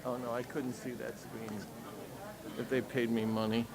Oh no, I couldn't see that screen if they paid me money.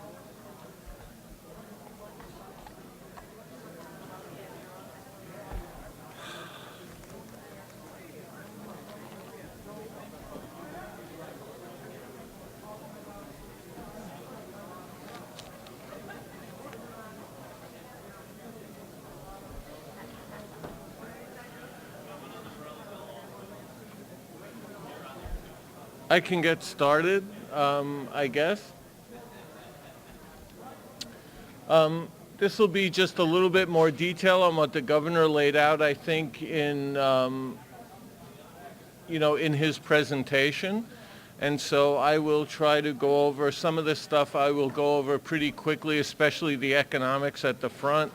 I can get started, I guess. This will be just a little bit more detail on what the governor laid out, I think, in in his presentation. And so I will try to go over some of this stuff. I will go over pretty quickly, especially the economics at the front.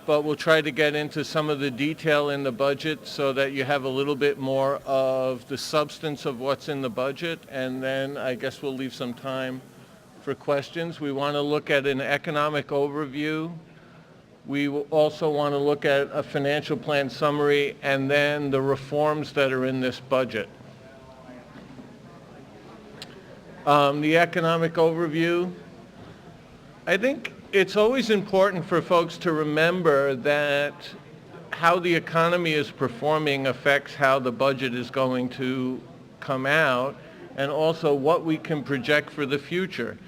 But we'll try to get into some of the detail in the budget so that you have a little bit more of the substance of what's in the budget. And then I guess we'll leave some time for questions. We want to look at an economic overview. We also want to look at a financial plan summary and then the reforms that are in this budget. The economic overview, I think it's always important for folks to remember that how the economy is performing affects how the budget is going to come out, and also what we can project for the future.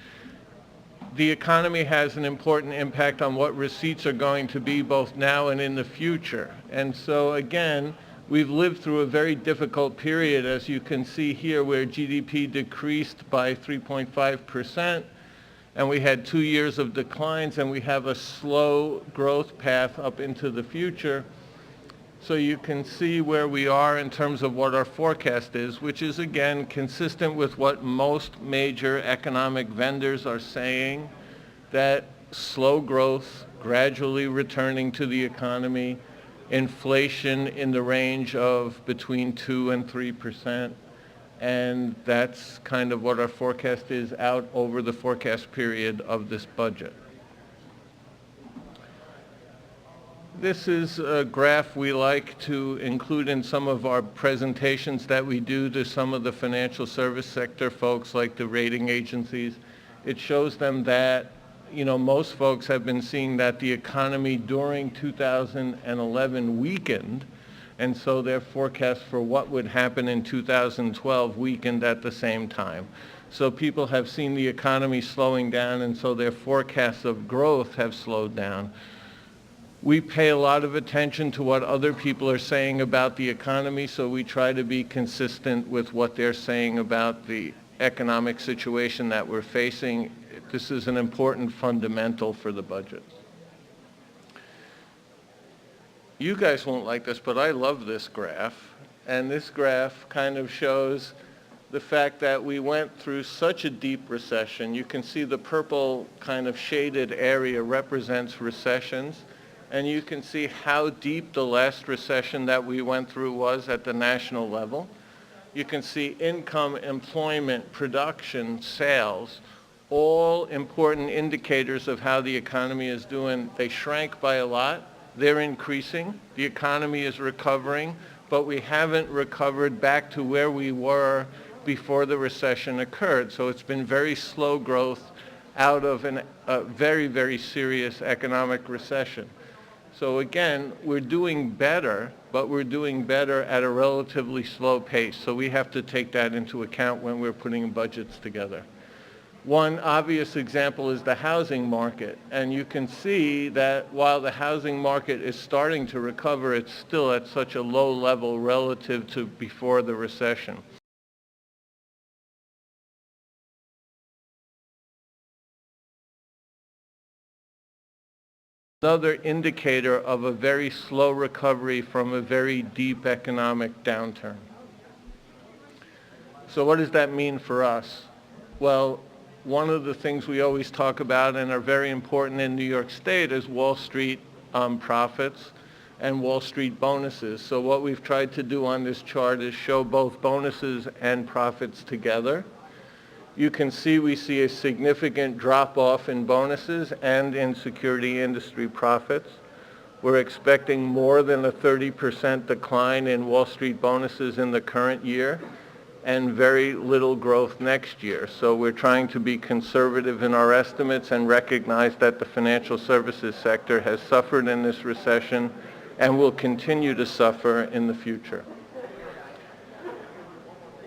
The economy has an important impact on what receipts are going to be both now and in the future. And so again, we've lived through a very difficult period, as you can see here, where GDP decreased by 3.5%. And we had 2 years of declines, and we have a slow growth path up into the future. So you can see where we are in terms of what our forecast is, which is, again, consistent with what most major economic vendors are saying, that slow growth, gradually returning to the economy, inflation in the range of between 2 and 3%. And that's kind of what our forecast is out over the forecast period of this budget. This is a graph we like to include in some of our presentations that we do to some of the financial service sector folks like the rating agencies. It shows them that, most folks have been seeing that the economy during 2011 weakened, and so their forecast for what would happen in 2012 weakened at the same time. So people have seen the economy slowing down, and so their forecasts of growth have slowed down. We pay a lot of attention to what other people are saying about the economy, so we try to be consistent with what they're saying about the economic situation that we're facing. This is an important fundamental for the budget. You guys won't like this, but I love this graph. And this graph kind of shows the fact that we went through such a deep recession. You can see the purple kind of shaded area represents recessions. And you can see how deep the last recession that we went through was at the national level. You can see income, employment, production, sales, all important indicators of how the economy is doing. They shrank by a lot. They're increasing. The economy is recovering, but we haven't recovered back to where we were before the recession occurred. So it's been very slow growth out of a very, very serious economic recession. So again, we're doing better, but we're doing better at a relatively slow pace. So we have to take that into account when we're putting budgets together. One obvious example is the housing market. And you can see that while the housing market is starting to recover, it's still at such a low level relative to before the recession. Another indicator of a very slow recovery from a very deep economic downturn. So what does that mean for us? Well, one of the things we always talk about and are very important in New York State is Wall Street profits and Wall Street bonuses. So what we've tried to do on this chart is show both bonuses and profits together. You can see we see a significant drop-off in bonuses and in security industry profits. We're expecting more than a 30% decline in Wall Street bonuses in the current year. and very little growth next year. So we're trying to be conservative in our estimates and recognize that the financial services sector has suffered in this recession and will continue to suffer in the future.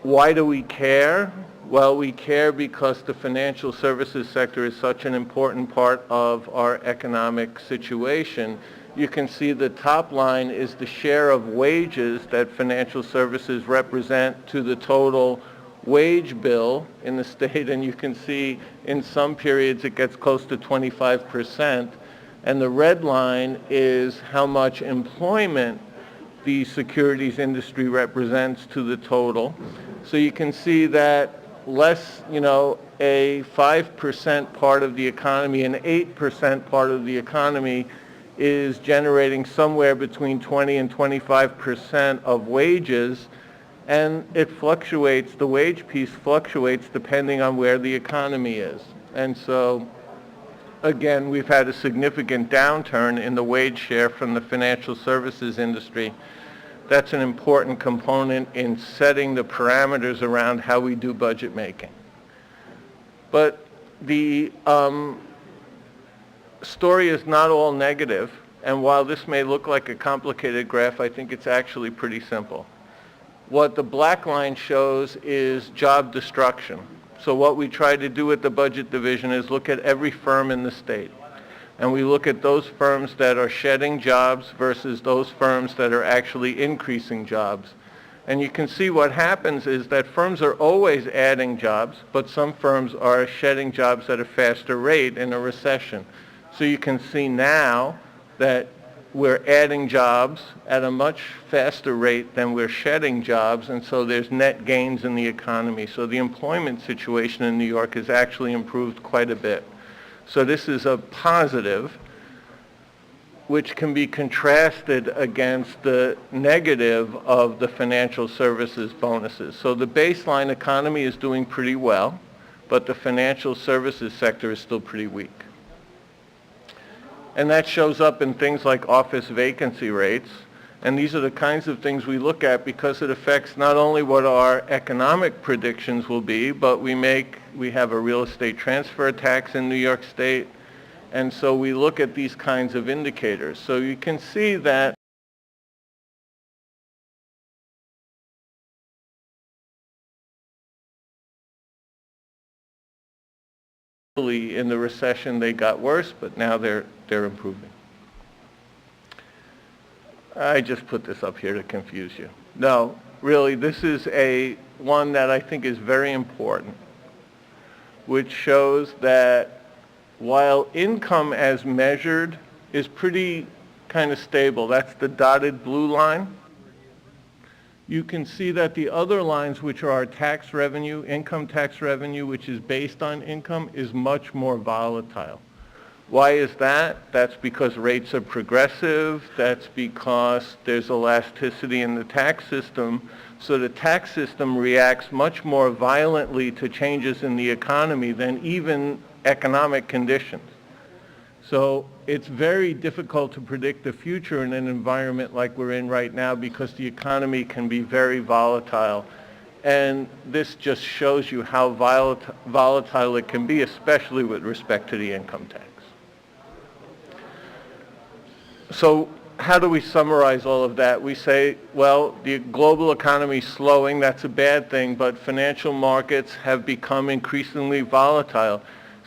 Why do we care? Well, we care because the financial services sector is such an important part of our economic situation. You can see the top line is the share of wages that financial services represent to the total wage bill in the state, and you can see in some periods it gets close to 25%. And the red line is how much employment the securities industry represents to the total. So you can see that less, a 5% part of the economy, an 8% part of the economy is generating somewhere between 20 and 25% of wages, and it fluctuates, the wage piece fluctuates depending on where the economy is. And so, again, we've had a significant downturn in the wage share from the financial services industry. That's an important component in setting the parameters around how we do budget making. But the story is not all negative, and while this may look like a complicated graph, I think it's actually pretty simple. What the black line shows is job destruction. So what we try to do at the budget division is look at every firm in the state, and we look at those firms that are shedding jobs versus those firms that are actually increasing jobs. And you can see what happens is that firms are always adding jobs, but some firms are shedding jobs at a faster rate in a recession. So you can see now that we're adding jobs at a much faster rate than we're shedding jobs, and so there's net gains in the economy. So the employment situation in New York has actually improved quite a bit. So this is a positive, which can be contrasted against the negative of the financial services bonuses. So the baseline economy is doing pretty well, but the financial services sector is still pretty weak. And that shows up in things like office vacancy rates. And these are the kinds of things we look at because it affects not only what our economic predictions will be, but we have a real estate transfer tax in New York State. And so we look at these kinds of indicators. So you can see that in the recession they got worse, but now they're improving. I just put this up here to confuse you. No, really, this is one that I think is very important, which shows that while income as measured is pretty kind of stable, that's the dotted blue line, you can see that the other lines, which are our tax revenue, income tax revenue, which is based on income, is much more volatile. Why is that? That's because rates are progressive. That's because there's elasticity in the tax system. So the tax system reacts much more violently to changes in the economy than even economic conditions. So it's very difficult to predict the future in an environment like we're in right now because the economy can be very volatile. And this just shows you how volatile it can be, especially with respect to the income tax. So how do we summarize all of that? We say, well, the global economy is slowing, that's a bad thing, but financial markets have become increasingly volatile.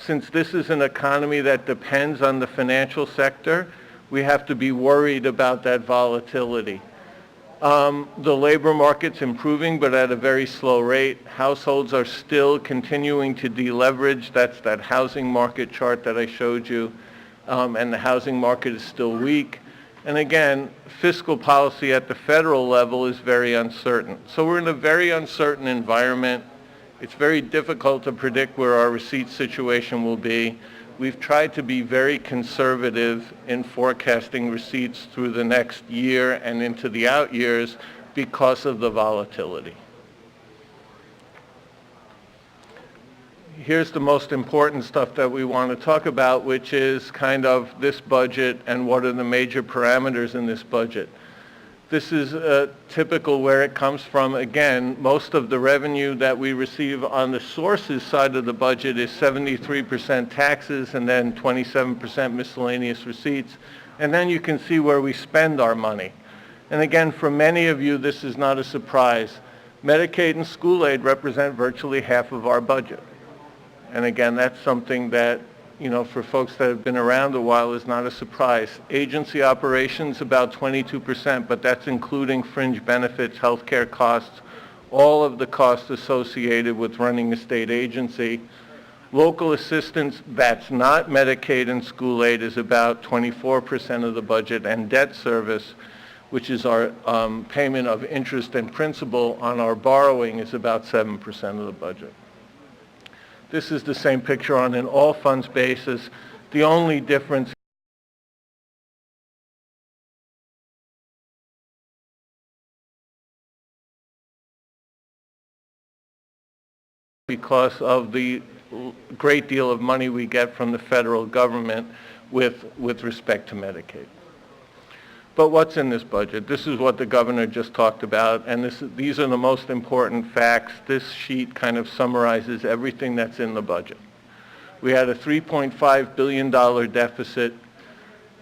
Since this is an economy that depends on the financial sector, we have to be worried about that volatility. The labor market's improving, but at a very slow rate. Households are still continuing to deleverage. That's that housing market chart that I showed you. And the housing market is still weak. And again, fiscal policy at the federal level is very uncertain. So we're in a very uncertain environment. It's very difficult to predict where our receipt situation will be. We've tried to be very conservative in forecasting receipts through the next year and into the out years because of the volatility. Here's the most important stuff that we want to talk about, which is kind of this budget and what are the major parameters in this budget. This is typical where it comes from. Again, most of the revenue that we receive on the sources side of the budget is 73% taxes and then 27% miscellaneous receipts. And then you can see where we spend our money. And again, for many of you, this is not a surprise. Medicaid and school aid represent virtually half of our budget. And again, that's something that, for folks that have been around a while is not a surprise. Agency operations, about 22%, but that's including fringe benefits, healthcare costs, all of the costs associated with running a state agency. Local assistance, that's not Medicaid and school aid, is about 24% of the budget, and debt service, which is our payment of interest and principal on our borrowing, is about 7% of the budget. This is the same picture on an all funds basis. The only difference because of the great deal of money we get from the federal government with respect to Medicaid. But what's in this budget? This is what the governor just talked about, and these are the most important facts. This sheet kind of summarizes everything that's in the budget. We had a $3.5 billion deficit.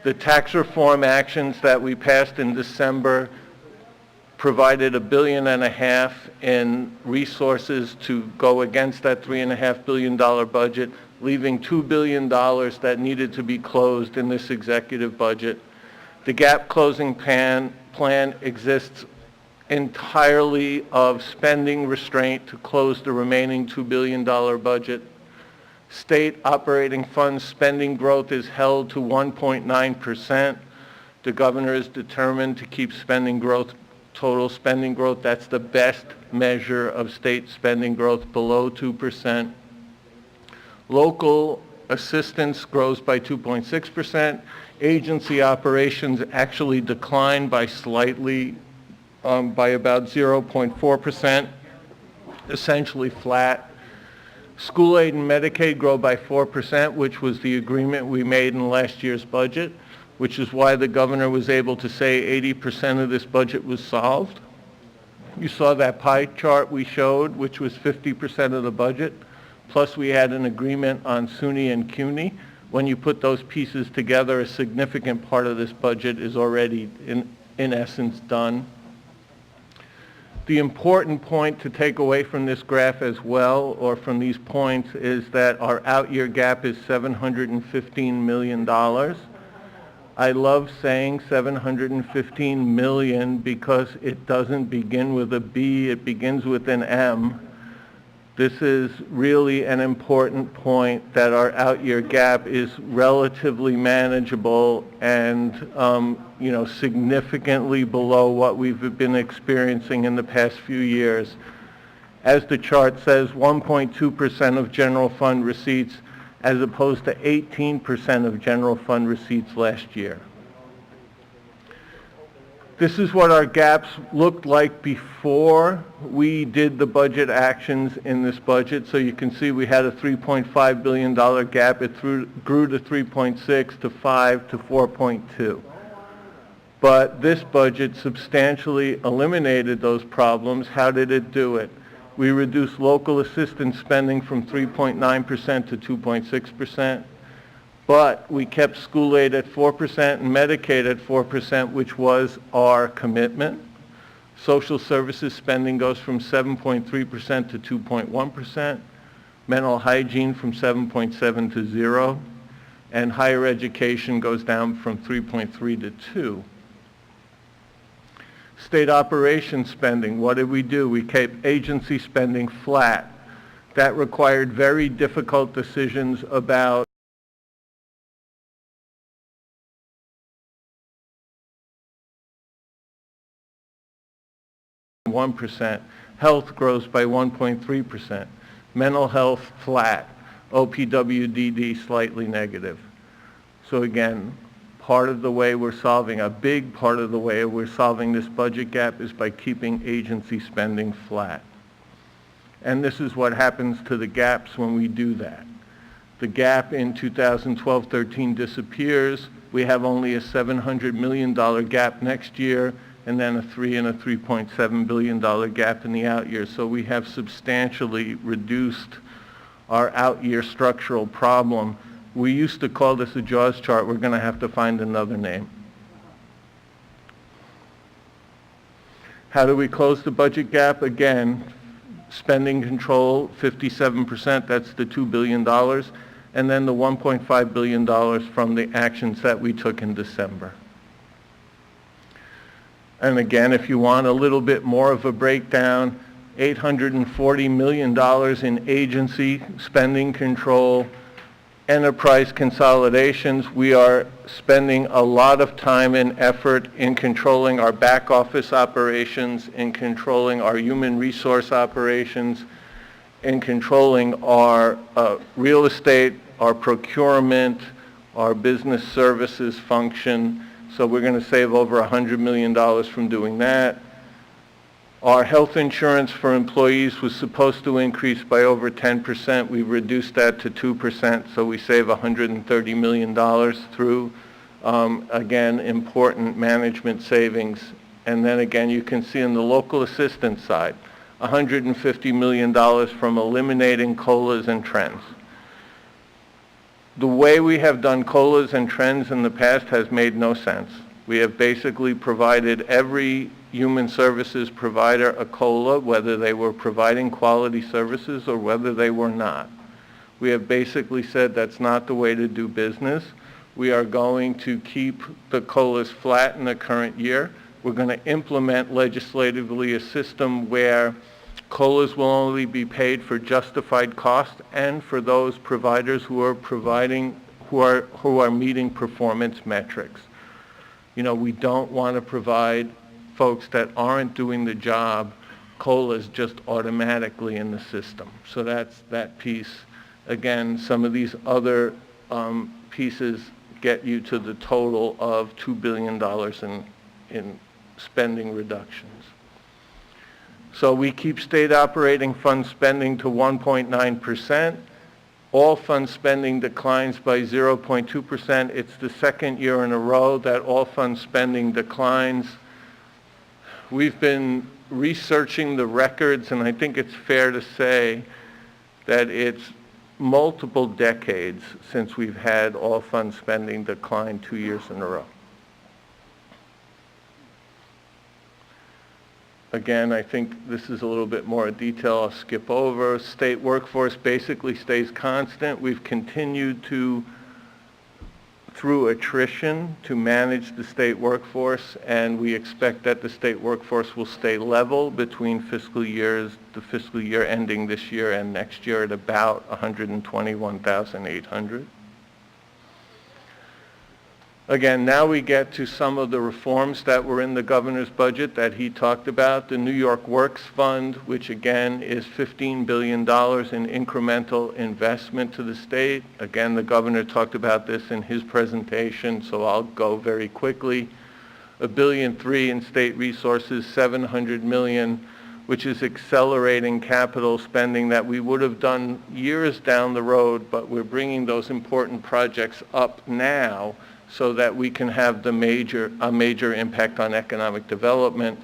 The tax reform actions that we passed in December provided $1.5 billion in resources to go against that $3.5 billion budget, leaving $2 billion that needed to be closed in this executive budget. The gap closing plan exists entirely of spending restraint to close the remaining $2 billion budget. State operating funds spending growth is held to 1.9%. The governor is determined to keep spending growth, total spending growth. That's the best measure of state spending growth, below 2%. Local assistance grows by 2.6%. Agency operations actually declined by slightly, by about 0.4%, essentially flat. School aid and Medicaid grow by 4%, which was the agreement we made in last year's budget, which is why the governor was able to say 80% of this budget was solved. You saw that pie chart we showed, which was 50% of the budget, plus we had an agreement on SUNY and CUNY. When you put those pieces together, a significant part of this budget is already, in essence, done. The important point to take away from this graph as well, or from these points, is that our out-year gap is $715 million. I love saying 715 million because it doesn't begin with a B, it begins with an M. This is really an important point, that our out-year gap is relatively manageable and significantly below what we've been experiencing in the past few years. As the chart says, 1.2% of general fund receipts as opposed to 18% of general fund receipts last year. This is what our gaps looked like before we did the budget actions in this budget. So you can see we had a $3.5 billion gap. It grew to 3.6, to 5, to 4.2. But this budget substantially eliminated those problems. How did it do it? We reduced local assistance spending from 3.9% to 2.6%. But we kept school aid at 4% and Medicaid at 4%, which was our commitment. Social services spending goes from 7.3% to 2.1%. Mental hygiene from 7.7 to 0. And higher education goes down from 3.3 to 2. State operations spending, what did we do? We kept agency spending flat. That required very difficult decisions about 1%. Health grows by 1.3%. Mental health flat. OPWDD slightly negative. So again, part of the way we're solving, a big part of the way we're solving this budget gap is by keeping agency spending flat. And this is what happens to the gaps when we do that. The gap in 2012-13 disappears. We have only a $700 million gap next year, and then a $3 and a $3.7 billion gap in the out years. So we have substantially reduced our out year structural problem. We used to call this a JAWS chart. We're going to have to find another name. How do we close the budget gap? Again, spending control, 57%, that's the $2 billion, and then the $1.5 billion from the actions that we took in December. And again, if you want a little bit more of a breakdown, $840 million in agency spending control, enterprise consolidations. We are spending a lot of time and effort in controlling our back office operations, in controlling our human resource operations, in controlling our real estate, our procurement, our business services function. So we're going to save over $100 million from doing that. Our health insurance for employees was supposed to increase by over 10%. We reduced that to 2%, so we save $130 million through, again, important management savings. And then again, you can see on the local assistance side, $150 million from eliminating COLAs and trends. The way we have done COLAs and trends in the past has made no sense. We have basically provided every human services provider a COLA, whether they were providing quality services or whether they were not. We have basically said that's not the way to do business. We are going to keep the COLAs flat in the current year. We're going to implement legislatively a system where COLAs will only be paid for justified cost and for those providers who are providing, who are meeting performance metrics. You know, we don't want to provide folks that aren't doing the job COLAs just automatically in the system. So that's that piece. Again, some of these other pieces get you to the total of $2 billion in spending reductions. So we keep state operating fund spending to 1.9%. All fund spending declines by 0.2%. It's the second year in a row that all fund spending declines. We've been researching the records, and I think it's fair to say that it's multiple decades since we've had all fund spending decline 2 years in a row. Again, I think this is a little bit more detail I'll skip over. State workforce basically stays constant. We've continued to, through attrition, to manage the state workforce, and we expect that the state workforce will stay level between fiscal years, the fiscal year ending this year and next year at about 121,800. Again, now we get to some of the reforms that were in the governor's budget that he talked about. The New York Works Fund, which again is $15 billion in incremental investment to the state. Again, the governor talked about this in his presentation, so I'll go very quickly. $1.3 billion in state resources, $700 million, which is accelerating capital spending that we would have done years down the road, but we're bringing those important projects up now so that we can have a major impact on economic development.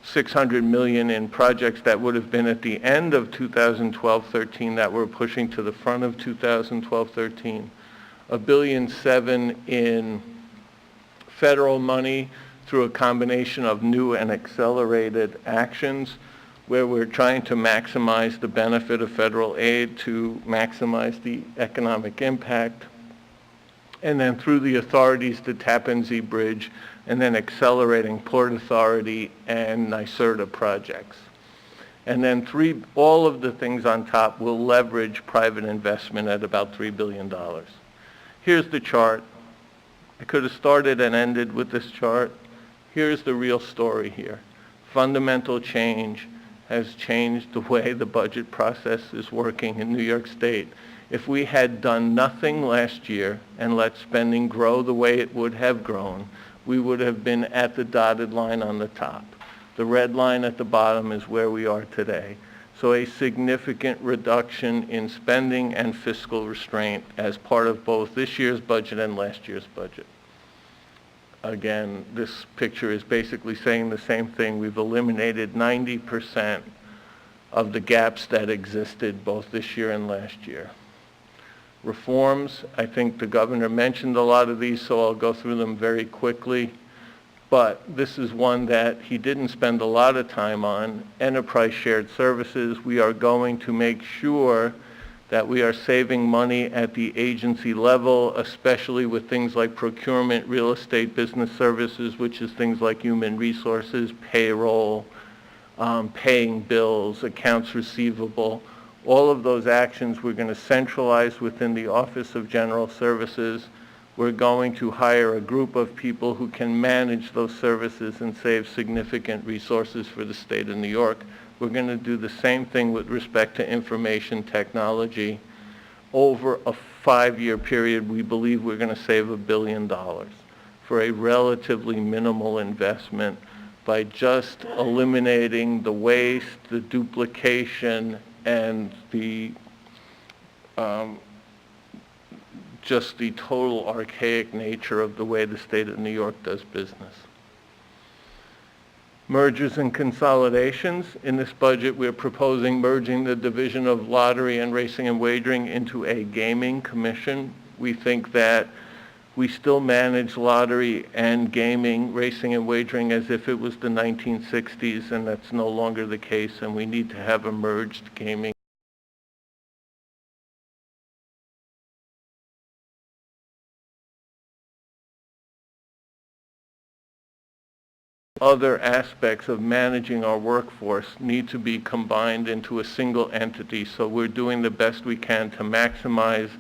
$600 million in projects that would have been at the end of 2012-13 that we're pushing to the front of 2012-13. $1.7 billion in federal money through a combination of new and accelerated actions where we're trying to maximize the benefit of federal aid to maximize the economic impact. And then through the authorities, the Tappan Zee Bridge, and then accelerating Port Authority and NYSERDA projects. And then all of the things on top will leverage private investment at about $3 billion. Here's the chart. I could have started and ended with this chart. Here's the real story here. Fundamental change has changed the way the budget process is working in New York State. If we had done nothing last year and let spending grow the way it would have grown, we would have been at the dotted line on the top. The red line at the bottom is where we are today. So a significant reduction in spending and fiscal restraint as part of both this year's budget and last year's budget. Again, this picture is basically saying the same thing. We've eliminated 90% of the gaps that existed both this year and last year. Reforms, I think the governor mentioned a lot of these, so I'll go through them very quickly. But this is one that he didn't spend a lot of time on. Enterprise shared services. We are going to make sure that we are saving money at the agency level, especially with things like procurement, real estate, business services, which is things like human resources, payroll, paying bills, accounts receivable. All of those actions we're going to centralize within the Office of General Services. We're going to hire a group of people who can manage those services and save significant resources for the state of New York. We're going to do the same thing with respect to information technology. Over a 5-year period, we believe we're going to save $1 billion for a relatively minimal investment by just eliminating the waste, the duplication, and the just the total archaic nature of the way the state of New York does business. Mergers and consolidations. In this budget, we're proposing merging the Division of Lottery and Racing and Wagering into a gaming commission. We think that we still manage lottery and gaming, racing and wagering as if it was the 1960s, and that's no longer the case, and we need to have a merged gaming. Other aspects of managing our workforce need to be combined into a single entity, so we're doing the best we can to maximize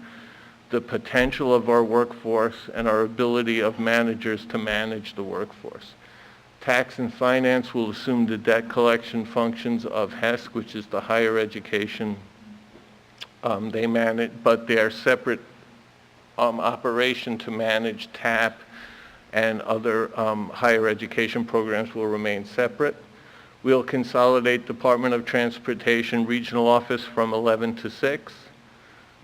the potential of our workforce and our ability of managers to manage the workforce. Tax and finance will assume the debt collection functions of HESC, which is the higher education. They manage, but they are separate operation to manage TAP, and other higher education programs will remain separate. We'll consolidate Department of Transportation regional office from 11 to 6.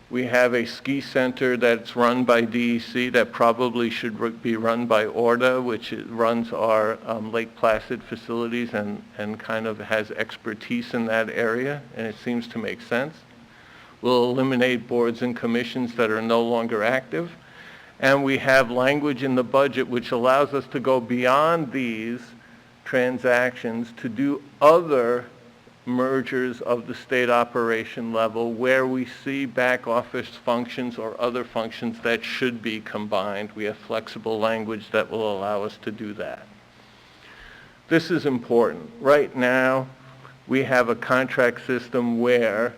We have a ski center that's run by DEC that probably should be run by ORDA, which runs our Lake Placid facilities and kind of has expertise in that area, and it seems to make sense. We'll eliminate boards and commissions that are no longer active. And we have language in the budget which allows us to go beyond these transactions to do other mergers of the state operation level where we see back office functions or other functions that should be combined. We have flexible language that will allow us to do that. This is important. Right now, we have a contract system where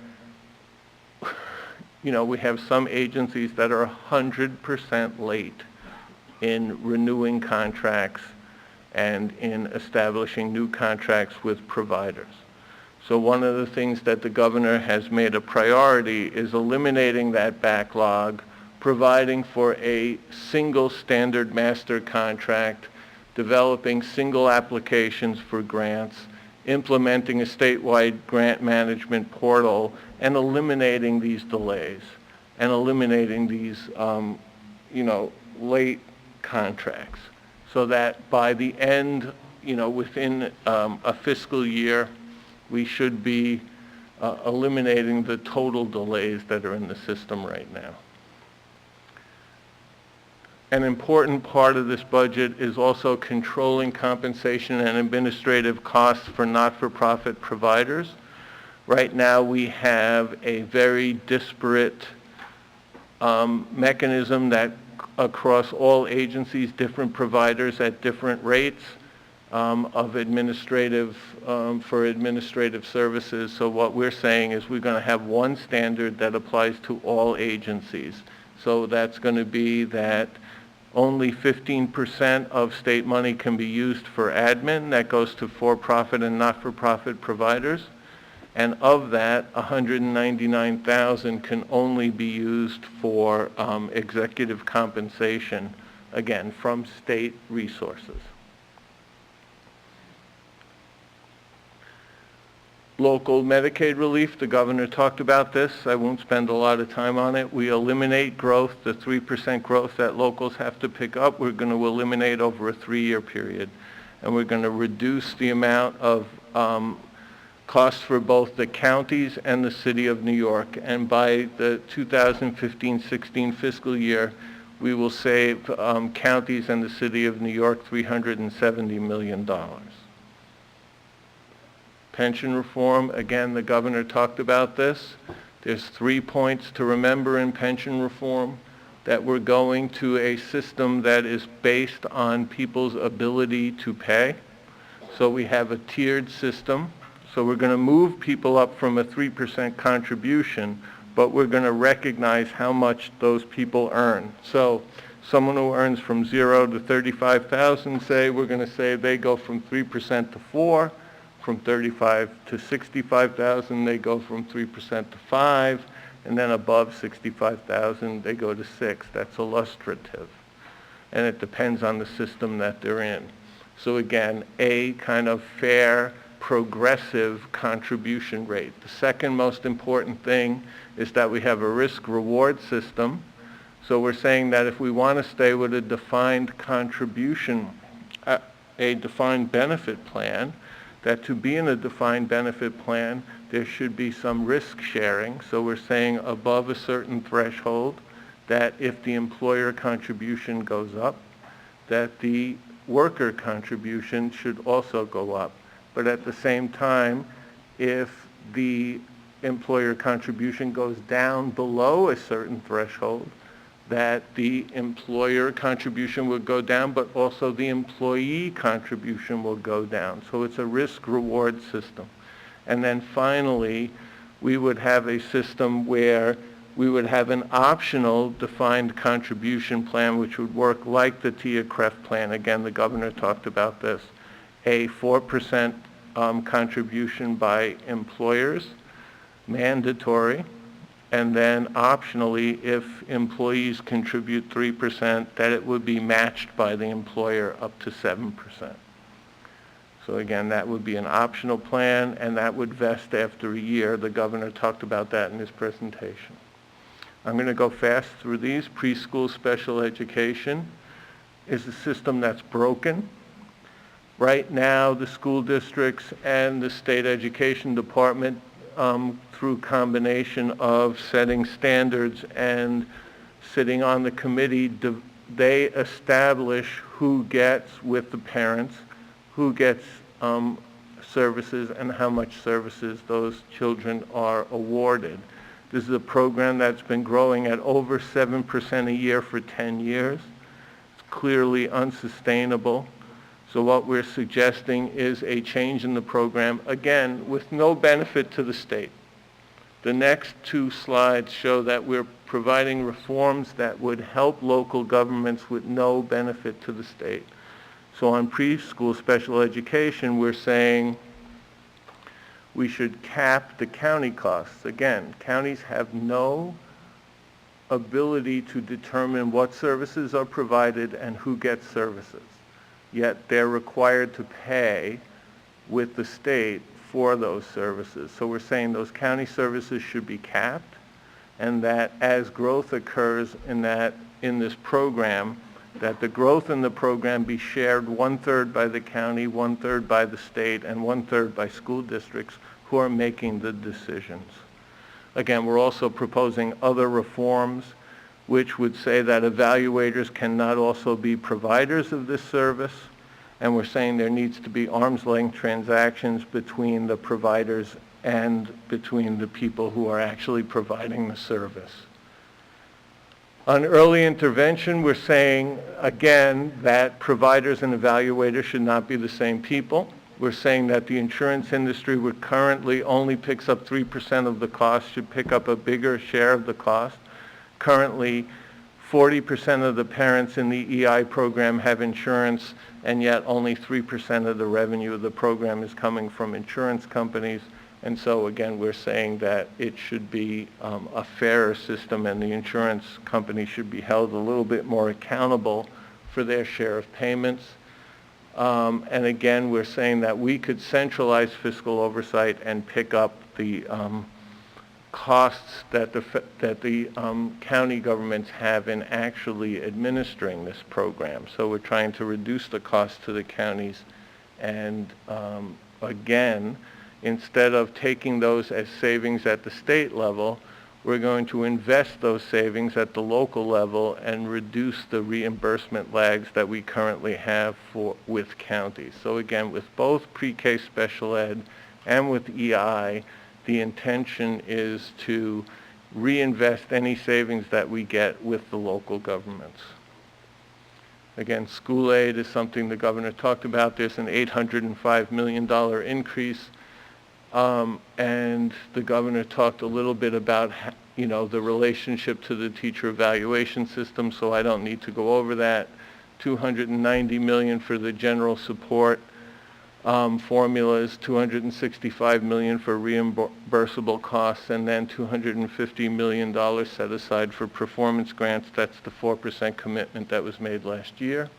we have some agencies that are 100% late in renewing contracts and in establishing new contracts with providers. So one of the things that the governor has made a priority is eliminating that backlog, providing for a single standard master contract, developing single applications for grants, implementing a statewide grant management portal, and eliminating these delays and eliminating these, late contracts, so that by the end, within a fiscal year, we should be eliminating the total delays that are in the system right now. An important part of this budget is also controlling compensation and administrative costs for not-for-profit providers. Right now we have a very disparate mechanism that across all agencies, different providers at different rates of administrative, for administrative services. So what we're saying is we're going to have one standard that applies to all agencies. So that's going to be that only 15% of state money can be used for admin. That goes to for-profit and not-for-profit providers. And of that, 199,000 can only be used for executive compensation, again, from state resources. Local Medicaid relief, the governor talked about this. I won't spend a lot of time on it. We eliminate growth, the 3% growth that locals have to pick up. We're going to eliminate over a 3-year period. And we're going to reduce the amount of costs for both the counties and the city of New York. And by the 2015-16 fiscal year, we will save counties and the city of New York $370 million. Pension reform, again, the governor talked about this. There's 3 points to remember in pension reform: that we're going to a system that is based on people's ability to pay. So we have a tiered system. So we're going to move people up from a 3% contribution, but we're going to recognize how much those people earn. So someone who earns from 0 to 35,000, say, we're going to say they go from 3% to 4. From 35 to 65,000, they go from 3% to 5, and then above 65,000, they go to 6. That's illustrative, and it depends on the system that they're in. So again, a kind of fair, progressive contribution rate. The second most important thing is that we have a risk-reward system. So we're saying that if we want to stay with a defined contribution, a defined benefit plan, that to be in a defined benefit plan, there should be some risk sharing. So we're saying above a certain threshold, that if the employer contribution goes up, that the worker contribution should also go up. But at the same time, if the employer contribution goes down below a certain threshold, that the employer contribution will go down, but also the employee contribution will go down. So it's a risk-reward system. And then finally, we would have a system where we would have an optional defined contribution plan, which would work like the TIA-CREF plan. Again, the governor talked about this. A 4% contribution by employers, mandatory, and then optionally, if employees contribute 3%, that it would be matched by the employer up to 7%. So again, that would be an optional plan, and that would vest after a year. The governor talked about that in his presentation. I'm going to go fast through these. Preschool special education is a system that's broken. Right now, the school districts and the state education department, through combination of setting standards and sitting on the committee, they establish who gets, with the parents, who gets services and how much services those children are awarded. This is a program that's been growing at over 7% a year for 10 years. It's clearly unsustainable. So what we're suggesting is a change in the program, again, with no benefit to the state. The next 2 slides show that we're providing reforms that would help local governments with no benefit to the state. So on preschool special education, we're saying we should cap the county costs. Again, counties have no ability to determine what services are provided and who gets services. Yet they're required to pay with the state for those services. So we're saying those county services should be capped, and that as growth occurs in this program, that the growth in the program be shared 1/3 by the county, 1/3 by the state, and 1/3 by school districts who are making the decisions. Again, we're also proposing other reforms which would say that evaluators cannot also be providers of this service, and we're saying there needs to be arm's length transactions between the providers and between the people who are actually providing the service. On early intervention, we're saying, again, that providers and evaluators should not be the same people. We're saying that the insurance industry, which currently only picks up 3% of the cost, should pick up a bigger share of the cost. Currently, 40% of the parents in the EI program have insurance, and yet only 3% of the revenue of the program is coming from insurance companies. And so again, we're saying that it should be a fairer system, and the insurance company should be held a little bit more accountable for their share of payments. And again, we're saying that we could centralize fiscal oversight and pick up the costs that the county governments have in actually administering this program. So we're trying to reduce the cost to the counties, and again, instead of taking those as savings at the state level, we're going to invest those savings at the local level and reduce the reimbursement lags that we currently have with counties. So again, with both pre-K special ed and with EI, the intention is to reinvest any savings that we get with the local governments. Again, school aid is something the governor talked about. There's an $805 million increase. And the governor talked a little bit about, the relationship to the teacher evaluation system, so I don't need to go over that. $290 million for the general support formulas, $265 million for reimbursable costs, and then $250 million set aside for performance grants. That's the 4% commitment that was made last year.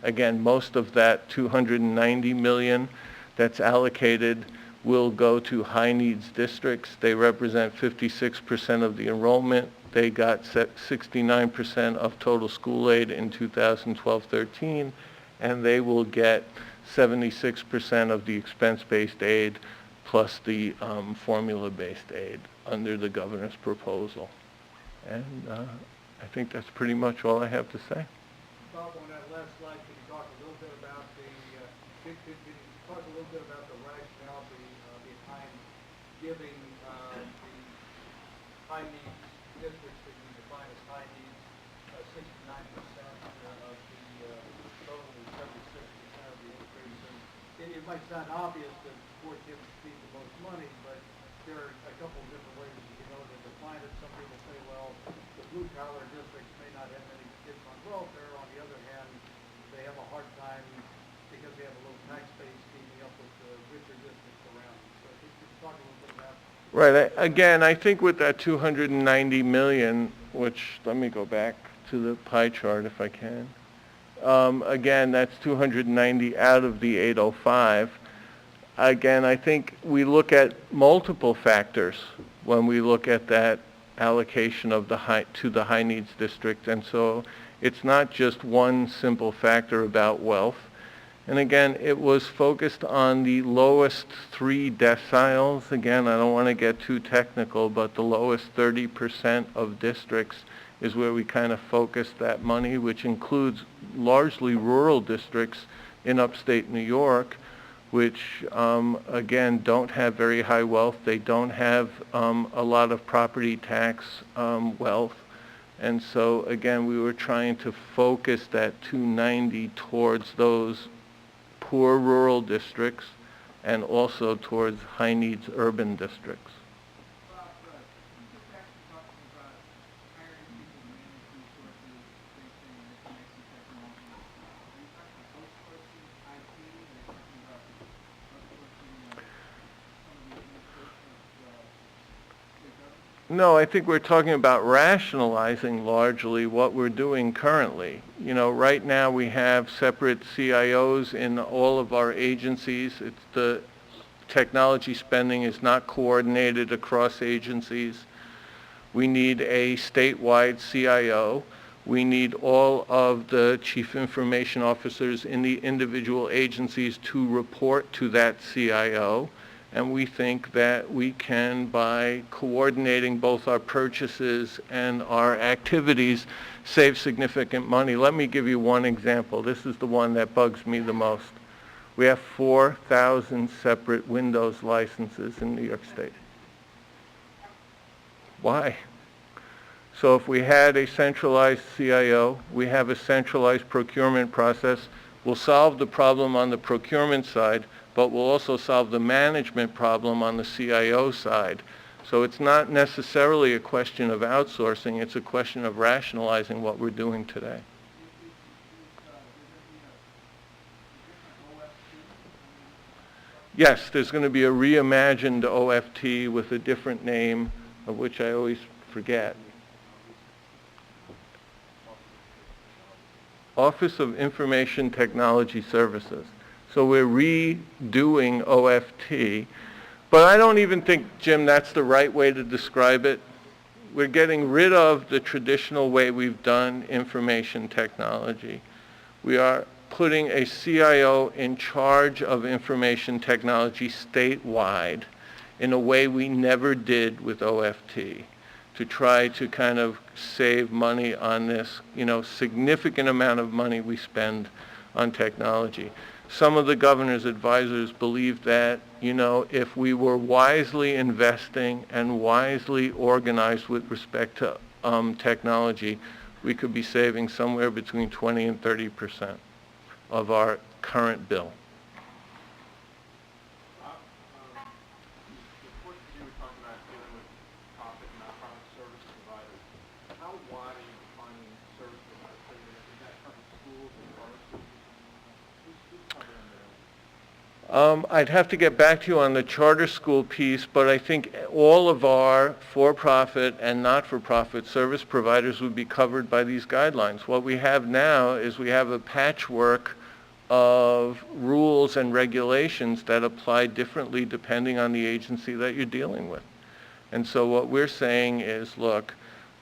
Again, most of that $290 million that's allocated will go to high needs districts. They represent 56% of the enrollment. They got 69% of total school aid in 2012-13, and they will get 76% of the expense-based aid plus the formula-based aid under the governor's proposal. And I think that's pretty much all I have to say. Bob, on that last slide, can you talk a little bit about the rationality behind giving the high needs districts that you define as high needs 69% of the total and 76% of the increase? And it might sound obvious that Fort gives the most money, but there are a couple of different ways to define it. Some people say, well, the blue collar districts may not have many kids on welfare. On the other hand, they have a hard time because they have a low tax base keeping up with the richer districts around them. So if you could talk a little bit about that. Right. Again, I think with that $290 million, which, let me go back to the pie chart if I can. Again, that's 290 out of the 805. Again, I think we look at multiple factors when we look at that allocation of the high needs district, and so it's not just one simple factor about wealth. And again, it was focused on the lowest 3 deciles. Again, I don't want to get too technical, but the lowest 30% of districts is where we kind of focused that money, which includes largely rural districts in upstate New York, which again don't have very high wealth. They don't have a lot of property tax wealth. And so again, we were trying to focus that 290 towards those poor rural districts and also towards high needs urban districts. No, I think we're talking about rationalizing largely what we're doing currently. Right now we have separate CIOs in all of our agencies. The technology spending is not coordinated across agencies. We need a statewide CIO. We need all of the chief information officers in the individual agencies to report to that CIO. And we think that we can, by coordinating both our purchases and our activities, save significant money. Let me give you one example. This is the one that bugs me the most. We have 4,000 separate Windows licenses in New York State. Why? So if we had a centralized CIO, we have a centralized procurement process, we'll solve the problem on the procurement side, but we'll also solve the management problem on the CIO side. So it's not necessarily a question of outsourcing, it's a question of rationalizing what we're doing today. Yes, there's going to be a reimagined OFT with a different name, of which I always forget. Office of Information Technology Services. So we're redoing OFT. But I don't even think, Jim, that's the right way to describe it. We're getting rid of the traditional way we've done information technology. We are putting a CIO in charge of information technology statewide in a way we never did with OFT, to try to kind of save money on this, significant amount of money we spend on technology. Some of the governor's advisors believe that, if we were wisely investing and wisely organized with respect to technology, we could be saving somewhere between 20 and 30% of our current bill. Before you were talking about dealing with profit and nonprofit service providers, how wide are you defining service providers? So is that covering schools and pharmacies? Who's covering there? I'd have to get back to you on the charter school piece, but I think all of our for-profit and not-for-profit service providers would be covered by these guidelines. What we have now is we have a patchwork of rules and regulations that apply differently depending on the agency that you're dealing with. And so what we're saying is, look,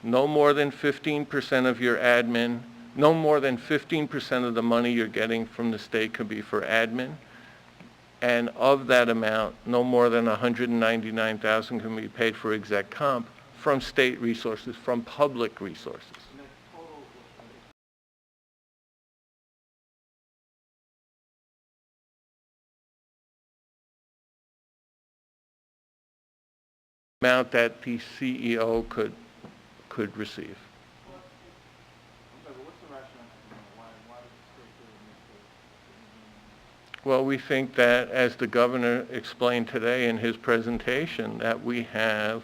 no more than 15% of your admin, no more than 15% of the money you're getting from the state could be for admin. And of that amount, no more than $199,000 can be paid for exec comp from state resources, from public resources. And that total Amount that the CEO could receive. I'm sorry, but what's the rationale? Why does the state do it in this case? Well, we think that, as the governor explained today in his presentation, that we have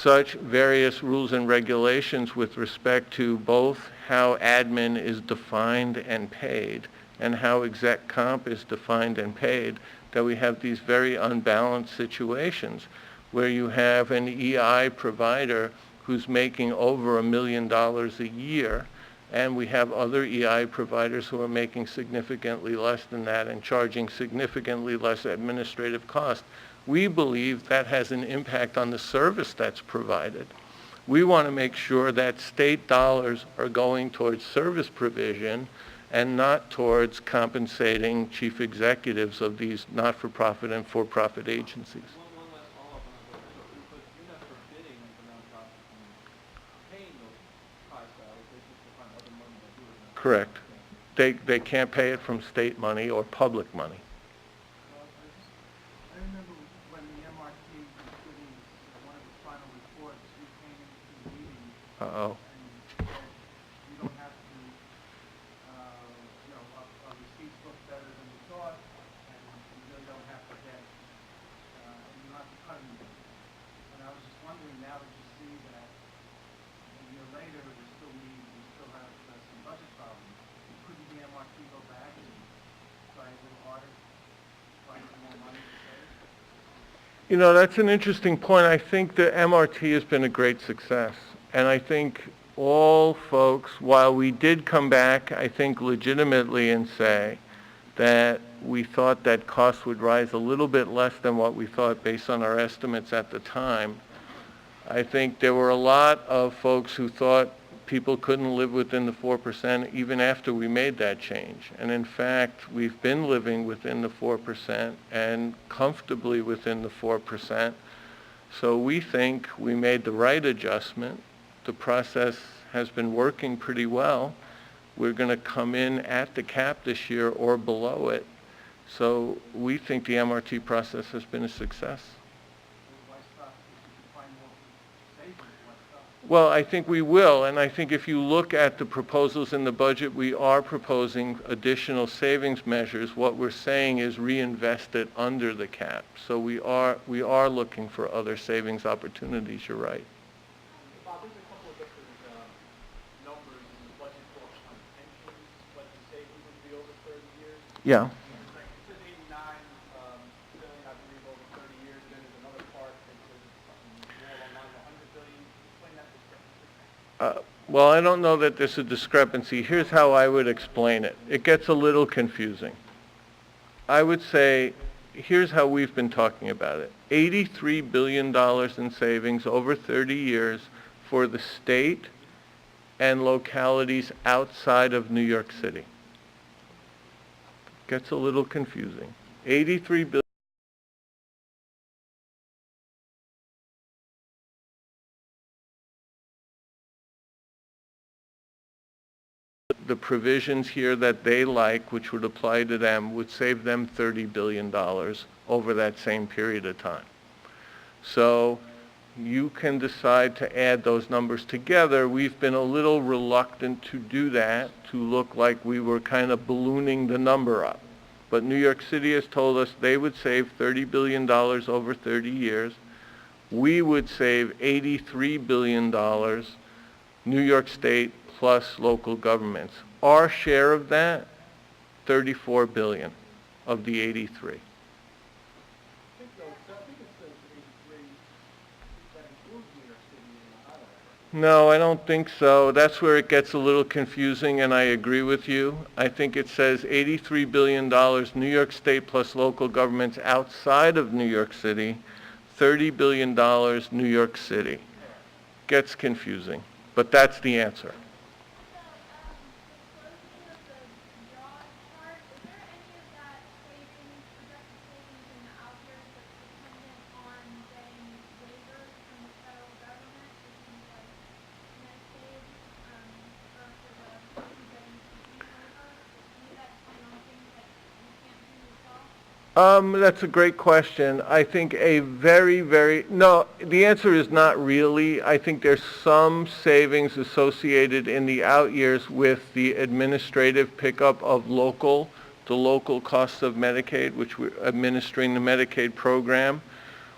such various rules and regulations with respect to both how admin is defined and paid and how exec comp is defined and paid, that we have these very unbalanced situations where you have an EI provider who's making over $1 million a year, and we have other EI providers who are making significantly less than that and charging significantly less administrative cost. We believe that has an impact on the service that's provided. We want to make sure that state dollars are going towards service provision and not towards compensating chief executives of these not-for-profit and for-profit agencies. One last follow-up on that, but you're not forbidding the nonprofits from paying those high salaries. They just find other money to do it. Correct. They can't pay it from state money or public money. I remember when the MRT was doing one of the final reports, you came into the meeting Uh-oh. and said you don't have to, our receipts look better than we thought, and you really don't have to get, and you don't have to cut anything. And I was just wondering, now that you see that a year later, we still have some budget problems, couldn't the MRT go back and try a little harder, find some more money to save? That's an interesting point. I think the MRT has been a great success. And I think all folks, while we did come back, I think legitimately and say that we thought that costs would rise a little bit less than what we thought based on our estimates at the time, I think there were a lot of folks who thought people couldn't live within the 4% even after we made that change. And in fact, we've been living within the 4% and comfortably within the 4%. So we think we made the right adjustment. The process has been working pretty well. We're going to come in at the cap this year or below it. So we think the MRT process has been a success. Why stop? If you find more savings, why stop? Well, I think we will, and I think if you look at the proposals in the budget, we are proposing additional savings measures. What we're saying is reinvest it under the cap. So we are looking for other savings opportunities, you're right. Bob, there's a couple of different numbers in the budget books on pensions, what the savings would be over 30 years. Yeah. It says 89 billion, I believe, over 30 years, and then there's another part that says something more along the lines of 100 billion. Explain that discrepancy. Well, I don't know that there's a discrepancy. Here's how I would explain it. It gets a little confusing. I would say, here's how we've been talking about it. $83 billion in savings over 30 years for the state and localities outside of New York City. Gets a little confusing. 83 billion. The provisions here that they like, which would apply to them, would save them $30 billion over that same period of time. So you can decide to add those numbers together. We've been a little reluctant to do that, to look like we were kind of ballooning the number up. But New York City has told us they would save $30 billion over 30 years. We would save $83 billion, New York State plus local governments. Our share of that, $34 billion of the 83. I think it says 83, that includes New York City and Ohio. No, I don't think so. That's where it gets a little confusing, and I agree with you. I think it says $83 billion, New York State plus local governments outside of New York City, $30 billion, New York City. Gets confusing, but that's the answer. That's a great question. I think no, the answer is not really. I think there's some savings associated in the out years with the administrative pickup of the local costs of Medicaid, which we're administering the Medicaid program.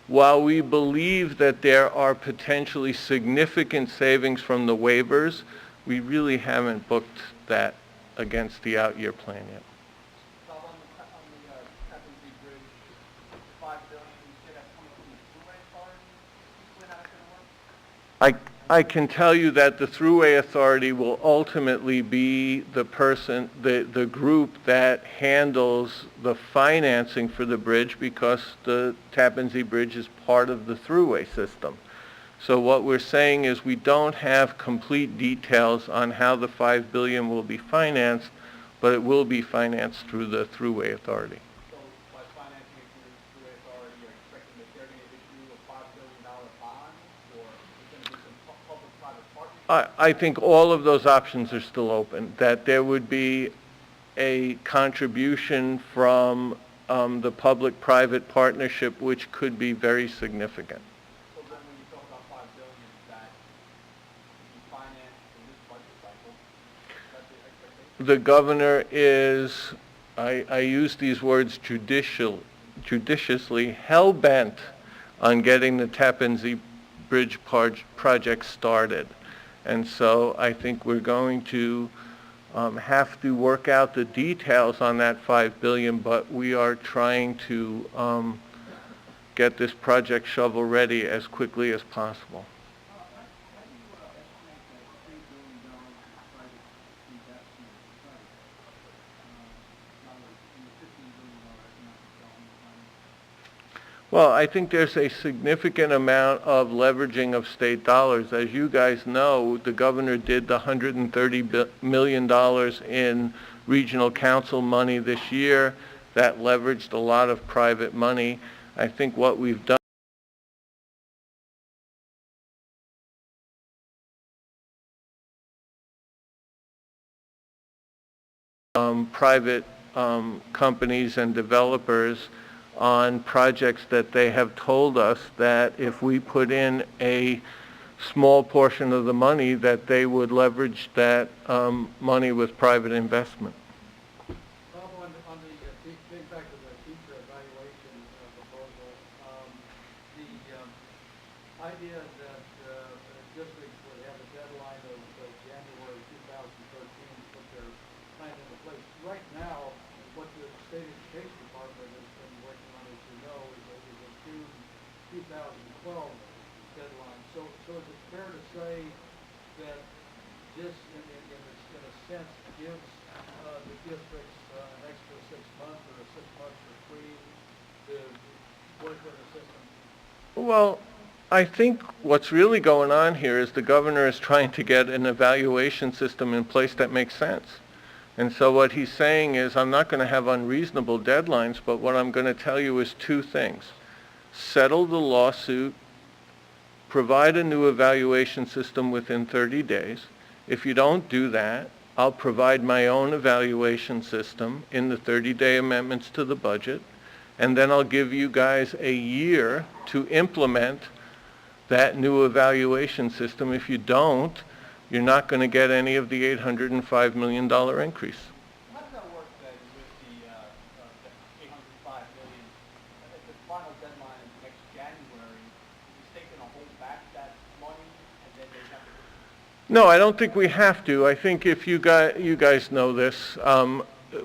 While we believe that there are potentially significant savings from the waivers, we really haven't booked that against the out year plan yet. So on the Tappan Zee Bridge, $5 billion, you say that's coming from the Thruway Authority? Explain how that's going to work? I can tell you that the Thruway Authority will ultimately be the group that handles the financing for the bridge, because the Tappan Zee Bridge is part of the Thruway system. So what we're saying is we don't have complete details on how the $5 billion will be financed, but it will be financed through the Thruway Authority. So by financing it through the Thruway Authority, you're expecting that they're going to issue a $5 billion bond, or is going to be some public-private partnership? I think all of those options are still open, that there would be a contribution from the public-private partnership, which could be very significant. So then when you talk about $5 billion, is that to be financed in this budget cycle? That's the expectation? The governor is, I use these words judiciously, hell-bent on getting the Tappan Zee Bridge project started. And so I think we're going to have to work out the details on that $5 billion, but we are trying to get this project shovel-ready as quickly as possible. How do you estimate that $3 billion private investment site, in the $15 billion economic development plan? Well, I think there's a significant amount of leveraging of state dollars. As you guys know, the governor did the $130 million in regional council money this year. That leveraged a lot of private money. I think what we've done private companies and developers on projects that they have told us that if we put in a small portion of the money, that they would leverage that money with private investment. Bob, on the, getting back to the teacher evaluation proposal, the idea that districts would have a deadline of January 2013 to put their plan into place. Right now, what the state education department has been working on, as you know, is a June 2012 deadline. So is it fair to say that this, in a sense, gives the districts an extra 6 months or 6 months for free to work with the system? Well, I think what's really going on here is the governor is trying to get an evaluation system in place that makes sense. And so what he's saying is, I'm not going to have unreasonable deadlines, but what I'm going to tell you is two things. Settle the lawsuit, provide a new evaluation system within 30 days. If you don't do that, I'll provide my own evaluation system in the 30-day amendments to the budget, and then I'll give you guys a year to implement that new evaluation system. If you don't, you're not going to get any of the $805 million increase. How does that work then with the $805 million? At the final deadline is next January, is the state going to hold back that money and then they have to? No, I don't think we have to. I think if you guys know this,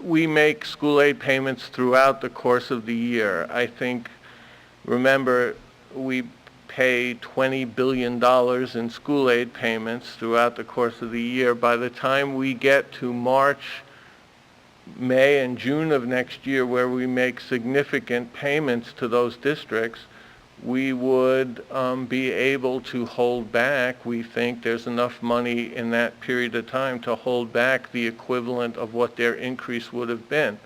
we make school aid payments throughout the course of the year. I think, remember, we pay $20 billion in school aid payments throughout the course of the year. By the time we get to March, May, and June of next year, where we make significant payments to those districts, we would be able to hold back. We think there's enough money in that period of time to hold back the equivalent of what their increase would have been.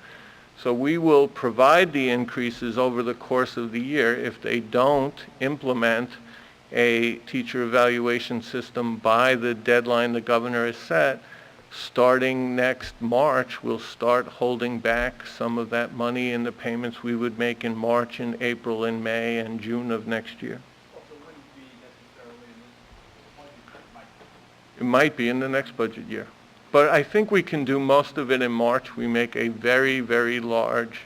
So we will provide the increases over the course of the year. If they don't implement a teacher evaluation system by the deadline the governor has set, starting next March, we'll start holding back some of that money in the payments we would make in March and April and May and June of next year. Also, it wouldn't be necessarily in this budget, it might be. It might be in the next budget year. But I think we can do most of it in March. We make a very, very large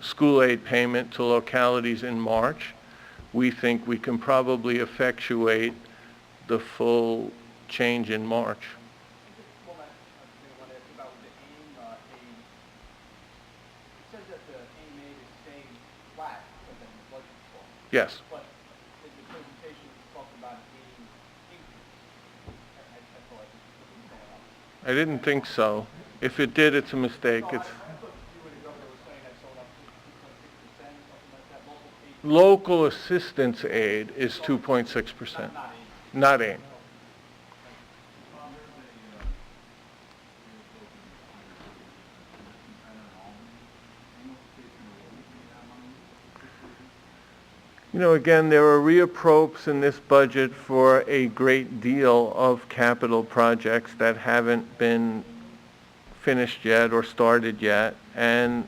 school aid payment to localities in March. We think we can probably effectuate the full change in March. Well, that's the thing I want to ask about the AIM aid. It says that the AIM aid is staying flat, but then the budget's falling. Yes. But in the presentation, it talked about it being increased. I thought it was going up. I didn't think so. If it did, it's a mistake. No, It's I thought you and the governor were saying that's going up to 2.6%, something like that, local aid. local assistance aid is 2.6%. Not Not aid. aid. You know, again, there are reappropes in this budget for a great deal of capital projects that haven't been finished yet or started yet. And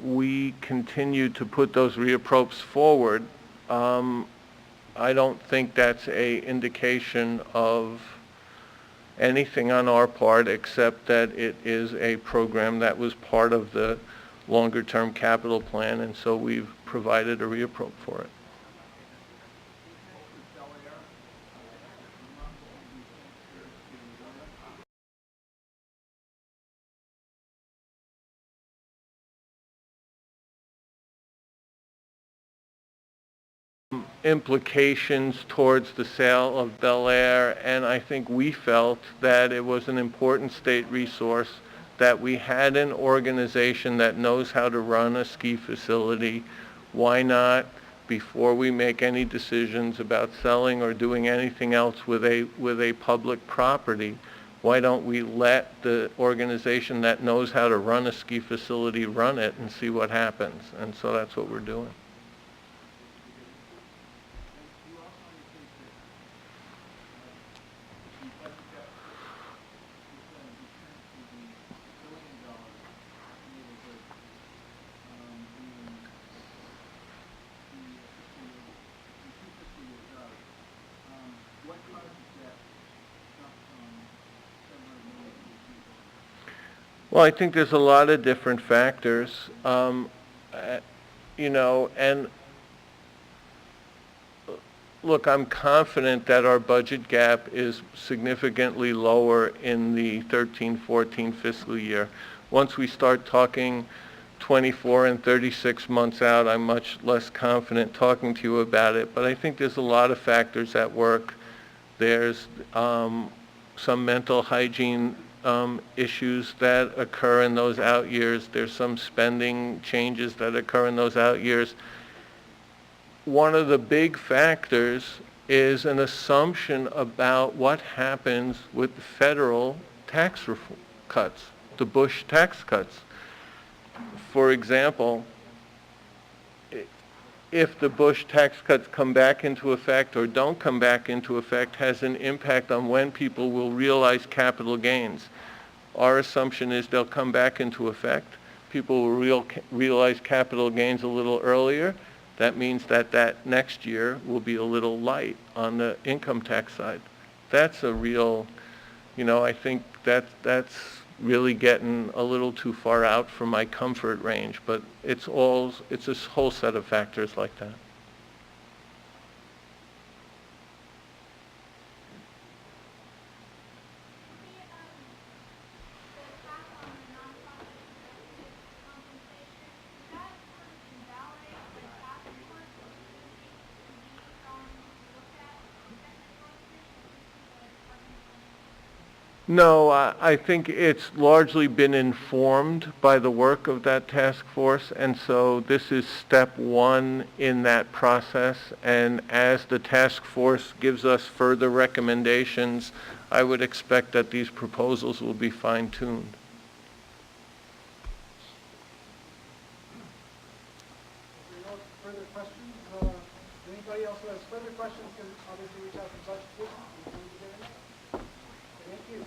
we continue to put those reappropes forward. I don't think that's a indication of anything on our part, except that it is a program that was part of the longer-term capital plan, and so we've provided a reappropriate for it. Implications towards the sale of Bel Air, and I think we felt that it was an important state resource, that we had an organization that knows how to run a ski facility. Why not, before we make any decisions about selling or doing anything else with a public property, why don't we let the organization that knows how to run a ski facility run it and see what happens? And so that's what we're doing. Well, I think there's a lot of different factors, and look, I'm confident that our budget gap is significantly lower in the 13-14 fiscal year. Once we start talking 24 and 36 months out, I'm much less confident talking to you about it, but I think there's a lot of factors at work There's some mental hygiene issues that occur in those out years. There's some spending changes that occur in those out years. One of the big factors is an assumption about what happens with federal tax cuts, the Bush tax cuts. For example, if the Bush tax cuts come back into effect or don't come back into effect has an impact on when people will realize capital gains. Our assumption is they'll come back into effect. People will realize capital gains a little earlier. That means that next year will be a little light on the income tax side. That's a real, I think that's really getting a little too far out from my comfort range, but it's a whole set of factors like that. No, I think it's largely been informed by the work of that task force, and so this is step one in that process, and as the task force gives us further recommendations, I would expect that these proposals will be fine-tuned. If there are no further questions, anybody else who has further questions can obviously reach out to Budget Division. Thank you.